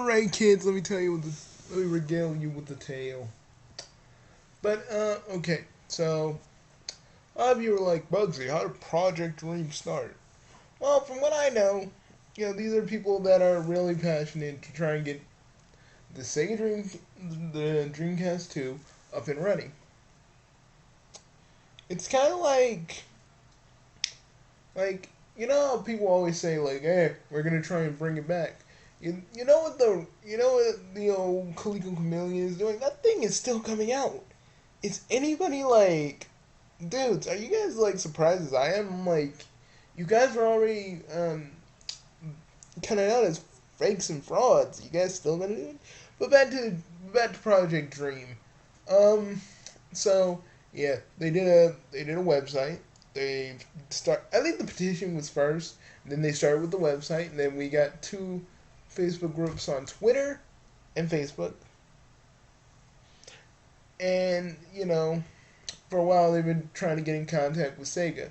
Alright, kids, let me regale you with the tale. But, okay, so, a lot of you were like, Bugsy, how did Project Dream start? Well, from what I know, these are people that are really passionate to try and get the the Dreamcast 2 up and running. It's kind of you know how people always say, like, hey, we're gonna try and bring it back. You know what the old Coleco Chameleon is doing? That thing is still coming out. Is anybody like, dudes? Are you guys like surprised as I am? Like, you guys were already counted out as fakes and frauds. You guys still gonna do it? But back to Project Dream. Um, so yeah, they did a website. I think the petition was first. Then they started with the website, and then we got two Facebook groups on Twitter and Facebook. And for a while they've been trying to get in contact with Sega.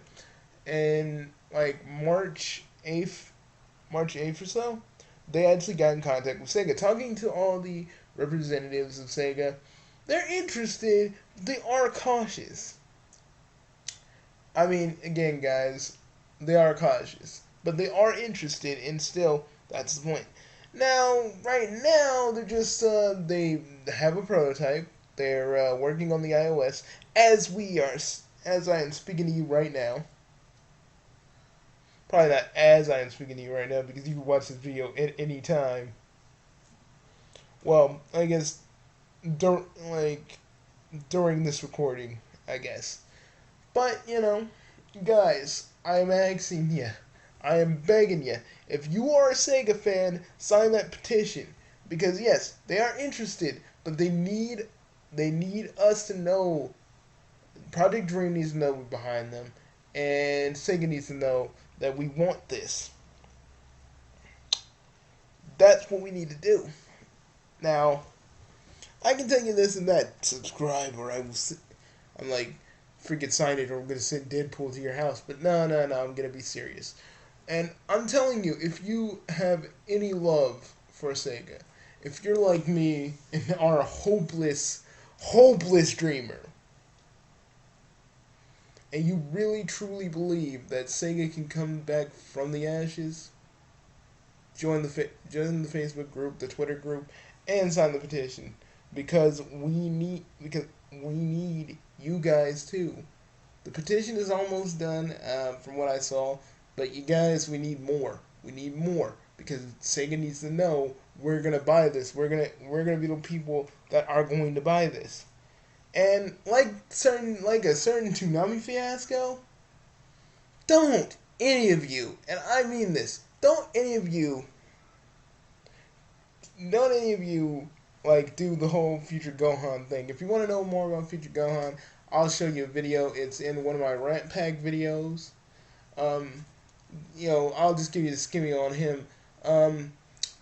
And like March 8th or so, they actually got in contact with Sega, talking to all the representatives of Sega. They're interested, they are cautious. I mean, again, guys, they are cautious, but they are interested, and still, that's the point. Now, right now, they have a prototype. They're working on the iOS as I am speaking to you right now. Probably not as I am speaking to you right now because you can watch this video at any time. Well, I guess dur- like during this recording, I guess. But guys, I am asking you, I am begging you, if you are a Sega fan, sign that petition because yes, they are interested, but they need us to know. Project Dream needs to know we're behind them, and Sega needs to know that we want this. That's what we need to do. Now, I can tell you this and that. Subscribe, or I'm like, freaking sign it, or I'm gonna send Deadpool to your house. But no, no, no. I'm gonna be serious. And I'm telling you, if you have any love for Sega, if you're like me and are a hopeless dreamer, and you really truly believe that Sega can come back from the ashes, join the Facebook group, the Twitter group, and sign the petition because we need you guys too. The petition is almost done, from what I saw, but you guys, we need more. We need more because Sega needs to know we're gonna buy this. We're gonna be the people that are going to buy this. And like a certain Toonami fiasco, don't any of you, and I mean this, don't any of you like do the whole Future Gohan thing. If you want to know more about Future Gohan, I'll show you a video. It's in one of my rant pack videos. Um, I'll just give you the skimmy on him.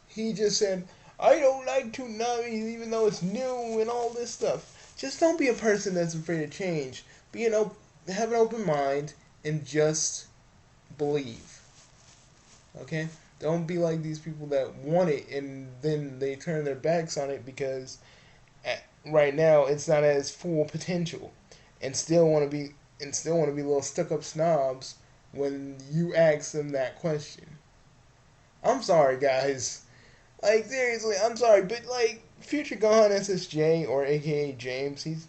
He just said, I don't like Toonami even though it's new and all this stuff. Just don't be a person that's afraid of change. Have an open mind and just believe. Okay? Don't be like these people that want it and then they turn their backs on it because right now it's not as full potential, and still want to be little stuck up snobs when you ask them that question. I'm sorry, guys. Like seriously, I'm sorry, but like Future Gohan SSJ or AKA James, he's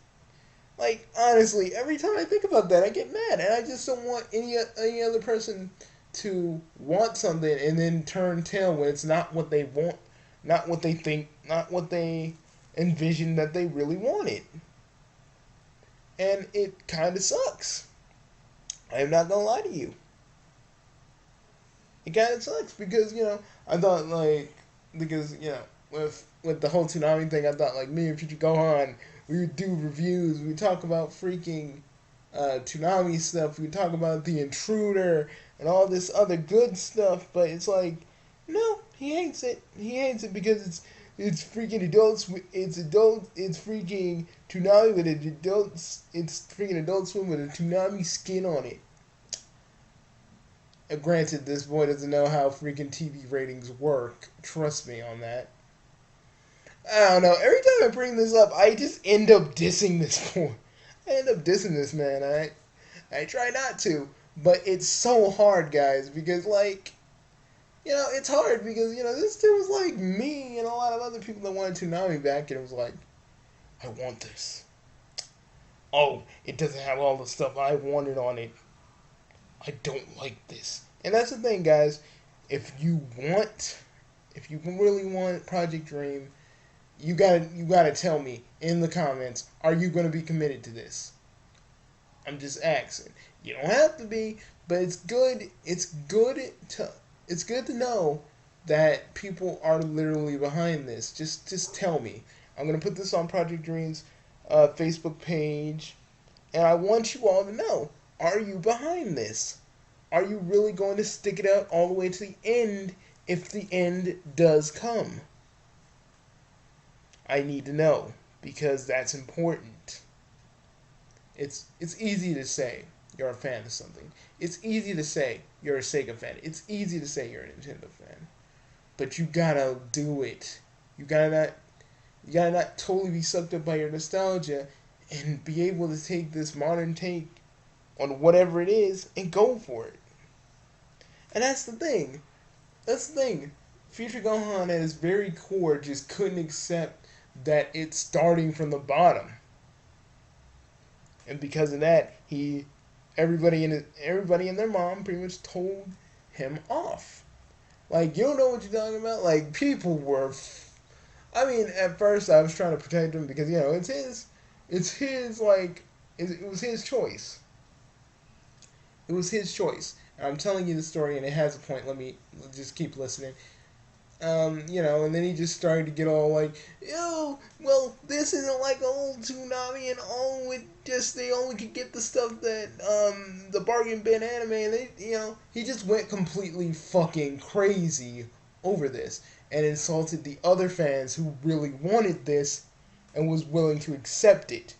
like honestly, every time I think about that, I get mad, and I just don't want any other person to want something and then turn tail when it's not what they want, not what they think, not what they envision that they really wanted. And it kind of sucks. I am not gonna lie to you. It kind of sucks because I thought like because with the whole tsunami thing, I thought like me and Future Gohan, we would do reviews. We would talk about freaking tsunami stuff. We would talk about the intruder and all this other good stuff. But it's like, no, he hates it. He hates it because it's freaking adults. It's adult. It's freaking tsunami with adults. It's freaking Adult Swim with a tsunami skin on it. Granted, this boy doesn't know how freaking TV ratings work. Trust me on that. I don't know. Every time I bring this up, I just end up dissing this boy. I end up dissing this man. I try not to, but it's so hard, guys, because like it's hard because this dude was like me and a lot of other people that wanted Toonami back, and it was like, I want this. Oh, it doesn't have all the stuff I wanted on it. I don't like this. And that's the thing, guys. If you really want Project Dream, you gotta tell me in the comments, are you gonna be committed to this? I'm just asking. You don't have to be, but it's good to know that people are literally behind this. Just tell me. I'm gonna put this on Project Dream's Facebook page, and I want you all to know: are you behind this? Are you really going to stick it out all the way to the end if the end does come? I need to know because that's important. It's easy to say you're a fan of something. It's easy to say you're a Sega fan. It's easy to say you're a Nintendo fan. But you gotta do it. You gotta not totally be sucked up by your nostalgia and be able to take this modern take on whatever it is and go for it. And that's the thing. That's the thing. Future Gohan at his very core just couldn't accept that it's starting from the bottom. And because of that, everybody and their mom pretty much told him off. Like, you don't know what you're talking about. Like, people were. I mean, at first I was trying to protect him because it's his like, it was his choice. It was his choice. And I'm telling you the story, and it has a point. Let me just keep listening. And then he just started to get all like, "Ew, well, this isn't like old Toonami, and they only could get the stuff that the bargain bin anime." And he just went completely fucking crazy over this and insulted the other fans who really wanted this and was willing to accept it.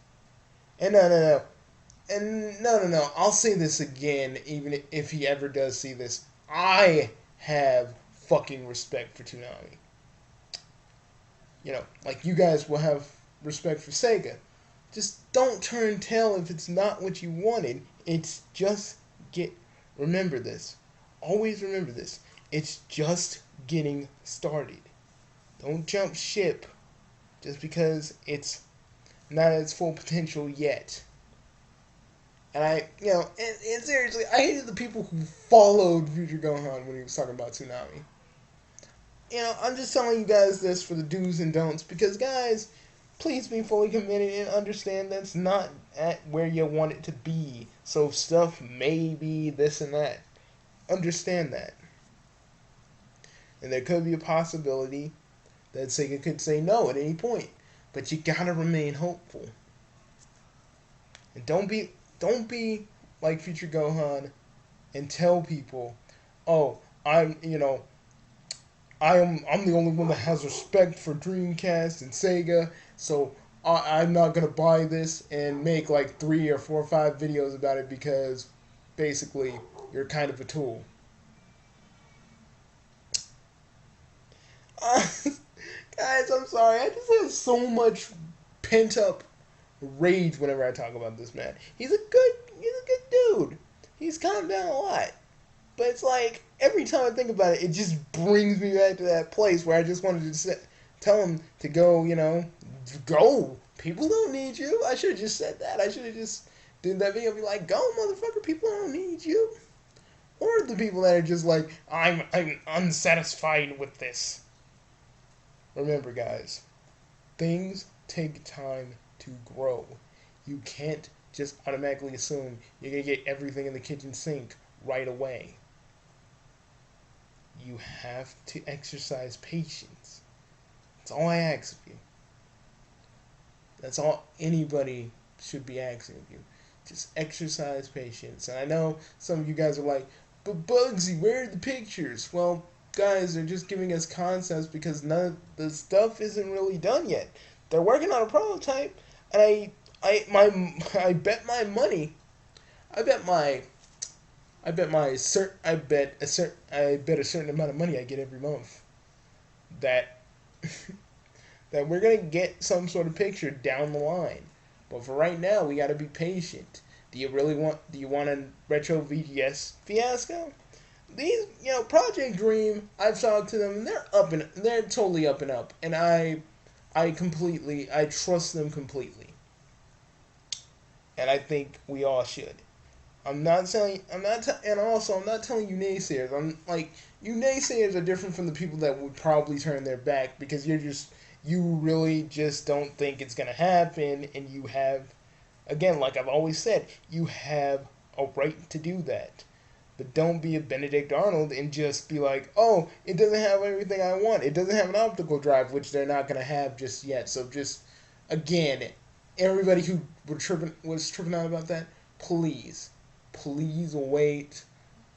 And no. I'll say this again, even if he ever does see this. I have fucking respect for Toonami. Like you guys will have respect for Sega. Just don't turn tail if it's not what you wanted. It's just remember this. Always remember this. It's just getting started. Don't jump ship just because it's not at its full potential yet. And and seriously, I hated the people who followed Future Gohan when he was talking about Toonami. I'm just telling you guys this for the do's and don'ts because, guys, please be fully committed and understand that's not at where you want it to be. So stuff may be this and that. Understand that. And there could be a possibility that Sega could say no at any point. But you gotta remain hopeful. And don't be like Future Gohan and tell people, oh, I'm the only one that has respect for Dreamcast and Sega, so I'm not gonna buy this and make like 3 or 4 or 5 videos about it because basically you're kind of a tool. Guys, I'm sorry. I just have so much pent up rage whenever I talk about this man. He's a good dude. He's calmed down a lot. But it's like, every time I think about it, it just brings me back to that place where I just wanted to tell him to go, go. People don't need you. I should have just said that. I should have just did that video and be like, go, motherfucker, people don't need you. Or the people that are just like, I'm unsatisfied with this. Remember, guys, things take time to grow. You can't just automatically assume you're going to get everything in the kitchen sink right away. You have to exercise patience. That's all I ask of you. That's all anybody should be asking of you. Just exercise patience. And I know some of you guys are like, but Bugsy, where are the pictures? Well, guys, they're just giving us concepts because none of the stuff isn't really done yet. They're working on a prototype, and I bet my money. I bet a certain amount of money I get every month that that we're gonna get some sort of picture down the line. But for right now, we gotta be patient. Do you really want? Do you want a retro VGS fiasco? These, Project Dream. I've talked to them, and they're totally up and up, and I trust them completely, and I think we all should. I'm not telling. And also I'm not telling you naysayers. I'm like, you naysayers are different from the people that would probably turn their back because you really just don't think it's gonna happen, and you have, again, like I've always said, you have a right to do that. But don't be a Benedict Arnold and just be like, oh, it doesn't have everything I want. It doesn't have an optical drive, which they're not gonna have just yet. So just, again, everybody who was tripping out about that, please wait,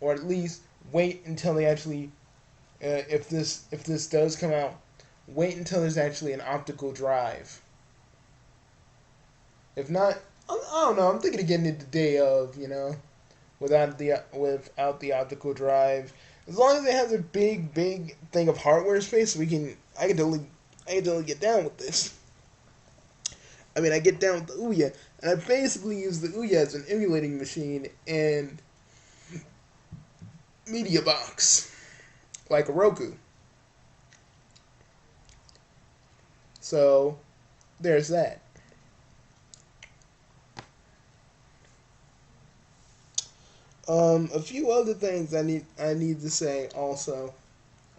or at least wait until they actually, if this does come out, wait until there's actually an optical drive. If not, I don't know. I'm thinking of getting it the day of, without the optical drive. As long as it has a big thing of hardware space, I can totally get down with this. I mean, I get down with the Ouya, and I basically use the Ouya as an emulating machine and media box, like a Roku. So there's that. A few other things I need to say also.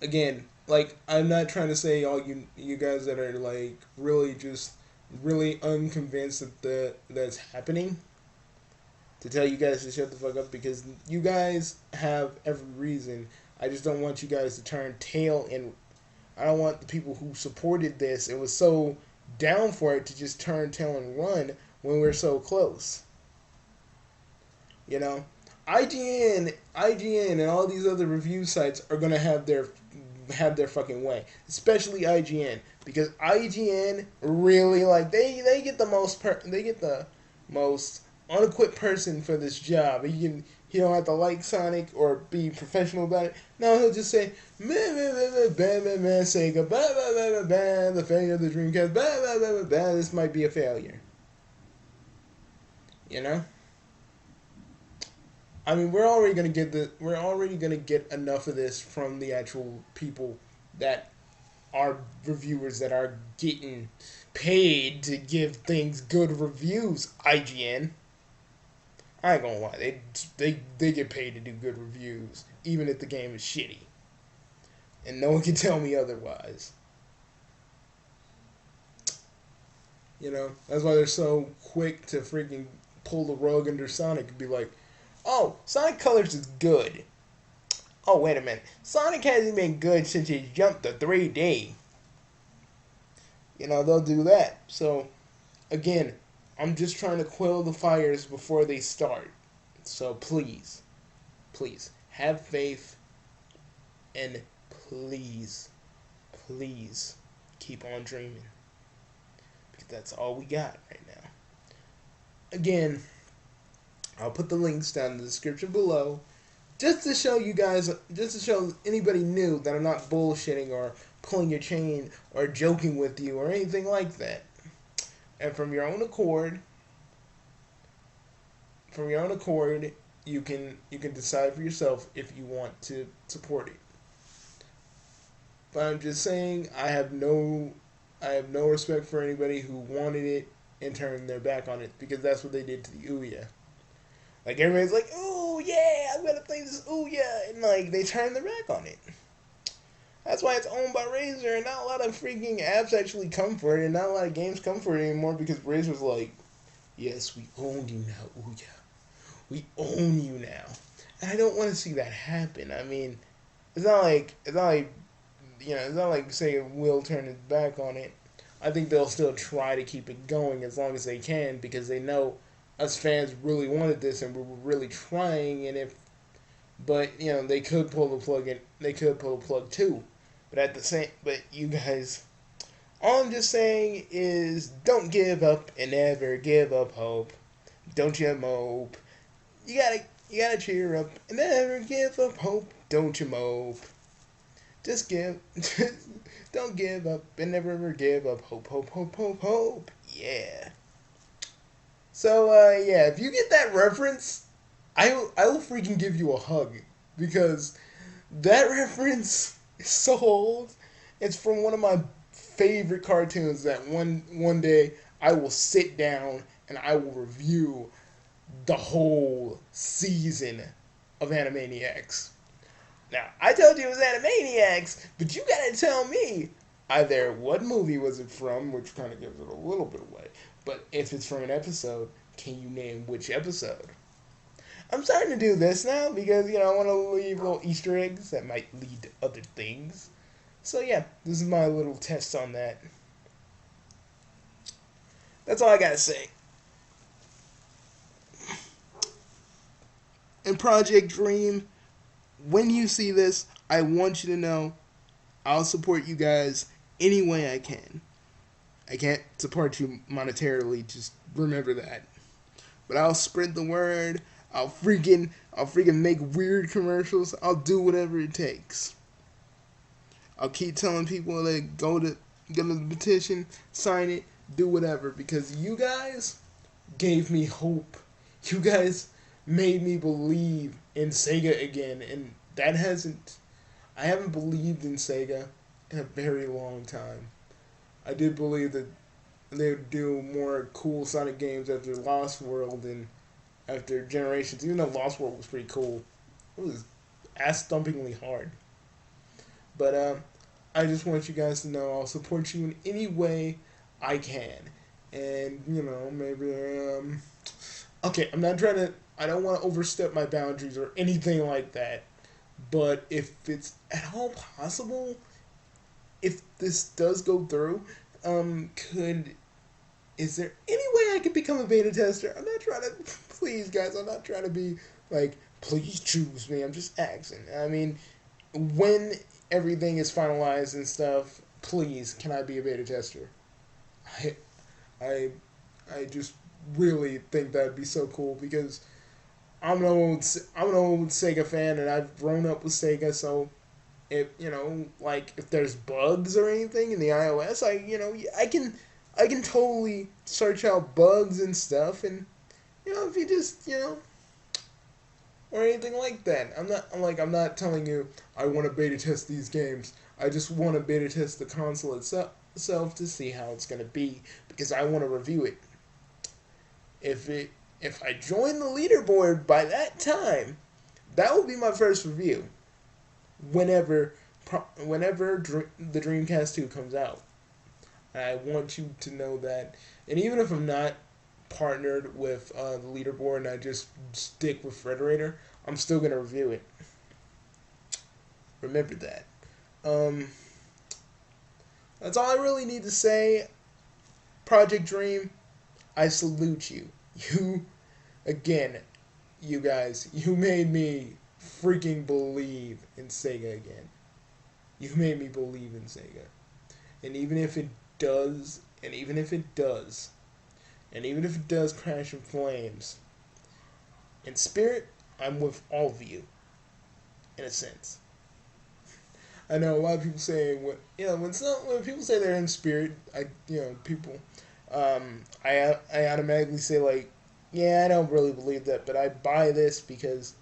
Again, like, I'm not trying to say all you guys that are like really unconvinced that's happening, to tell you guys to shut the fuck up, because you guys have every reason. I just don't want you guys to turn tail, and I don't want the people who supported this and was so down for it to just turn tail and run when we're so close. You know, IGN, and all these other review sites are gonna have their fucking way, especially IGN, because IGN really, like, they get the most unequipped person for this job. He don't have to like Sonic or be professional about it. No, he'll just say man, Sega, the failure of the Dreamcast, this might be a failure. You know. I mean, we're already gonna get enough of this from the actual people that are reviewers that are getting paid to give things good reviews. IGN. I ain't gonna lie, they get paid to do good reviews, even if the game is shitty, and no one can tell me otherwise. That's why they're so quick to freaking pull the rug under Sonic and be like, oh, Sonic Colors is good. Oh, wait a minute. Sonic hasn't been good since he jumped to 3D. They'll do that. So, again, I'm just trying to quell the fires before they start. So, please, have faith, and please, keep on dreaming. Because that's all we got right now. Again, I'll put the links down in the description below, just to show you guys, just to show anybody new that I'm not bullshitting or pulling your chain or joking with you or anything like that. And from your own accord, you can decide for yourself if you want to support it. But I'm just saying, I have no respect for anybody who wanted it and turned their back on it, because that's what they did to the Ouya. Like, everybody's like, "Ooh, yeah, I'm gonna play this Ouya," and like, they turn their back on it. That's why it's owned by Razer, and not a lot of freaking apps actually come for it, and not a lot of games come for it anymore, because Razer's like, "Yes, we own you now, Ouya. We own you now." And I don't want to see that happen. I mean, it's not like saying we'll turn his back on it. I think they'll still try to keep it going as long as they can, because they know us fans really wanted this and we were really trying. And but they could pull the plug, too. But you guys, all I'm just saying is, don't give up and never give up hope. Don't you mope. You gotta cheer up and never give up hope. Don't you mope. Just give. Don't give up and never ever give up. Hope, hope, hope, hope, hope. Yeah. So, yeah, if you get that reference, I will freaking give you a hug because that reference is so old. It's from one of my favorite cartoons that one day I will sit down and I will review the whole season of Animaniacs. Now, I told you it was Animaniacs, but you gotta tell me either what movie was it from, which kind of gives it a little bit away, but if it's from an episode, can you name which episode? I'm starting to do this now because, I want to leave little Easter eggs that might lead to other things. So, yeah, this is my little test on that. That's all I gotta say. And Project Dream, when you see this, I want you to know I'll support you guys any way I can. I can't support you monetarily, just remember that. But I'll spread the word. I'll freaking make weird commercials. I'll do whatever it takes. I'll keep telling people to go to the petition, sign it, do whatever because you guys gave me hope. You guys made me believe in Sega again, and that hasn't. I haven't believed in Sega in a very long time. I did believe that they would do more cool Sonic games after Lost World and after Generations. Even though Lost World was pretty cool, it was ass thumpingly hard. But I just want you guys to know I'll support you in any way I can, and maybe okay. I'm not trying to. I don't want to overstep my boundaries or anything like that. But if it's at all possible, if this does go through, could is there any way I could become a beta tester? I'm not trying to, please guys, I'm not trying to be like, please choose me. I'm just asking. I mean, when everything is finalized and stuff, please, can I be a beta tester? I, I, I just really think that'd be so cool because I'm an old Sega fan and I've grown up with Sega, so if like if there's bugs or anything in the iOS, I can totally search out bugs and stuff, and if you just or anything like that. I'm not telling you I want to beta test these games. I just want to beta test the console itself to see how it's gonna be because I want to review it. If I join the leaderboard by that time, that will be my first review. Whenever the Dreamcast 2 comes out. I want you to know that. And even if I'm not partnered with the leaderboard and I just stick with Frederator, I'm still going to review it. Remember that. That's all I really need to say. Project Dream, I salute you. Again, you guys, you made me freaking believe in Sega again. You made me believe in Sega. And even if it does, and even if it does crash in flames, in spirit, I'm with all of you, in a sense. I know a lot of people say when people say they're in spirit, people, I automatically say like, yeah, I don't really believe that, but I buy this because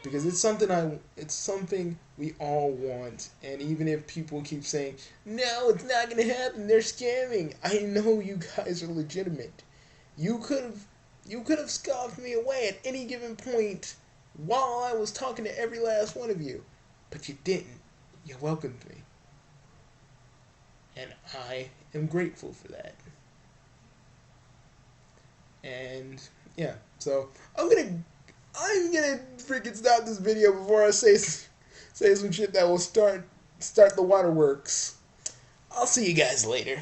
it's something we all want, and even if people keep saying no, it's not gonna happen, they're scamming. I know you guys are legitimate. You could have scoffed me away at any given point while I was talking to every last one of you, but you didn't. You welcomed me, and I am grateful for that. And yeah, so I'm gonna freaking stop this video before I say some shit that will start the waterworks. I'll see you guys later.